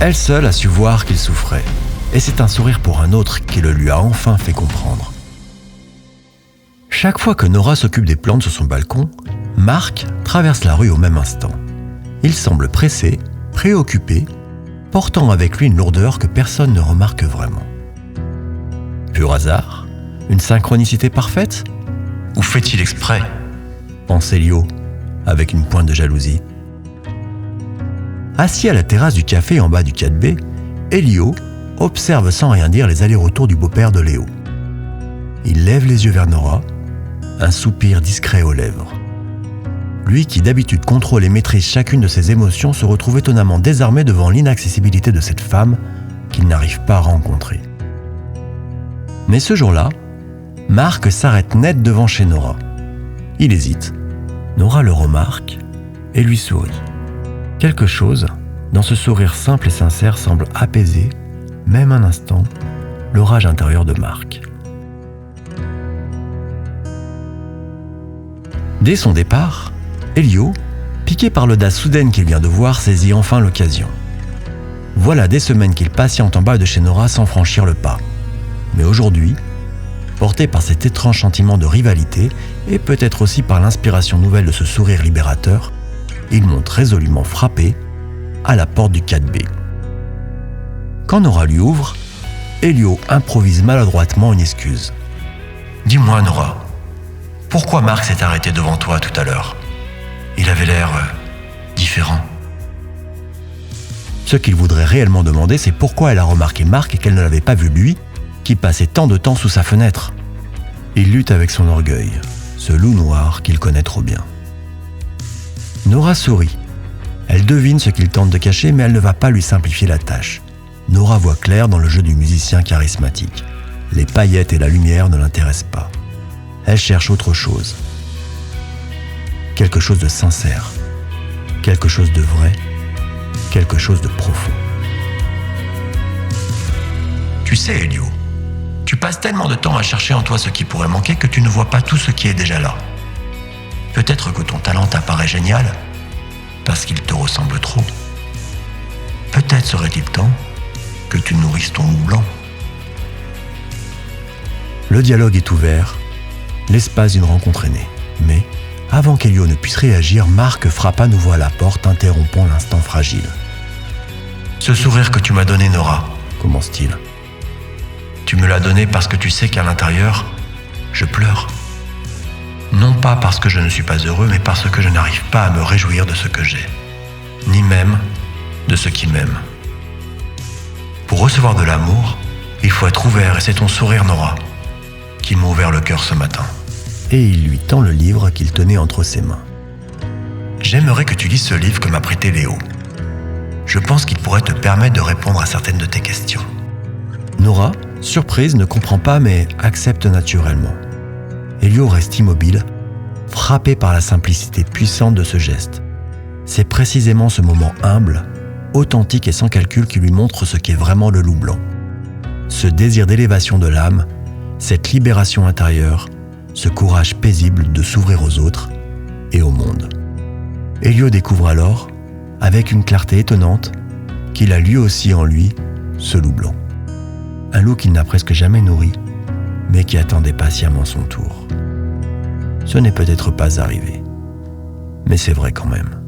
Elle seule a su voir qu'il souffrait, et c'est un sourire pour un autre qui le lui a enfin fait comprendre. Chaque fois que Nora s'occupe des plantes sur son balcon, Marc traverse la rue au même instant. Il semble pressé, préoccupé, portant avec lui une lourdeur que personne ne remarque vraiment. Pur hasard? Une synchronicité parfaite? Ou fait-il exprès? Pense Elio, avec une pointe de jalousie. Assis à la terrasse du café en bas du 4B, Elio observe sans rien dire les allers-retours du beau-père de Léo. Il lève les yeux vers Nora, un soupir discret aux lèvres. Lui qui d'habitude contrôle et maîtrise chacune de ses émotions se retrouve étonnamment désarmé devant l'inaccessibilité de cette femme qu'il n'arrive pas à rencontrer. Mais ce jour-là, Marc s'arrête net devant chez Nora. Il hésite. Nora le remarque et lui sourit. Quelque chose dans ce sourire simple et sincère semble apaiser, même un instant, l'orage intérieur de Marc. Dès son départ, Elio, piqué par l'audace soudaine qu'il vient de voir, saisit enfin l'occasion. Voilà des semaines qu'il patiente en bas de chez Nora sans franchir le pas. Mais aujourd'hui, porté par cet étrange sentiment de rivalité et peut-être aussi par l'inspiration nouvelle de ce sourire libérateur, il monte résolument frappé à la porte du 4B. Quand Nora lui ouvre, Elio improvise maladroitement une excuse. « Dis-moi, Nora, pourquoi Marc s'est arrêté devant toi tout à l'heure ? Il avait l'air différent. » Ce qu'il voudrait réellement demander, c'est pourquoi elle a remarqué Marc et qu'elle ne l'avait pas vu lui, qui passait tant de temps sous sa fenêtre. Il lutte avec son orgueil, ce loup noir qu'il connaît trop bien. Nora sourit. Elle devine ce qu'il tente de cacher, mais elle ne va pas lui simplifier la tâche. Nora voit clair dans le jeu du musicien charismatique. Les paillettes et la lumière ne l'intéressent pas. Elle cherche autre chose. Quelque chose de sincère. Quelque chose de vrai. Quelque chose de profond. Tu sais, Elio, tu passes tellement de temps à chercher en toi ce qui pourrait manquer que tu ne vois pas tout ce qui est déjà là. Peut-être que ton talent t'apparaît génial, parce qu'il te ressemble trop. Peut-être serait-il temps que tu nourrisses ton loup blanc. Le dialogue est ouvert, l'espace d'une rencontre est né. Mais, avant qu'Elio ne puisse réagir, Marc frappe à nouveau à la porte, interrompant l'instant fragile. « Ce sourire que tu m'as donné, Nora, » commence-t-il. « Tu me l'as donné parce que tu sais qu'à l'intérieur, je pleure. Non pas parce que je ne suis pas heureux, mais parce que je n'arrive pas à me réjouir de ce que j'ai, ni même de ce qui m'aime. Pour recevoir de l'amour, il faut être ouvert, et c'est ton sourire, Nora, qui m'a ouvert le cœur ce matin. » Et il lui tend le livre qu'il tenait entre ses mains. « J'aimerais que tu lises ce livre que m'a prêté Léo. Je pense qu'il pourrait te permettre de répondre à certaines de tes questions. » Nora, surprise, ne comprend pas mais accepte naturellement. Elio reste immobile, frappé par la simplicité puissante de ce geste. C'est précisément ce moment humble, authentique et sans calcul qui lui montre ce qu'est vraiment le loup blanc. Ce désir d'élévation de l'âme, cette libération intérieure, ce courage paisible de s'ouvrir aux autres et au monde. Elio découvre alors, avec une clarté étonnante, qu'il a lui aussi en lui ce loup blanc. Un loup qu'il n'a presque jamais nourri, mais qui attendait patiemment son tour. Ce n'est peut-être pas arrivé, mais c'est vrai quand même.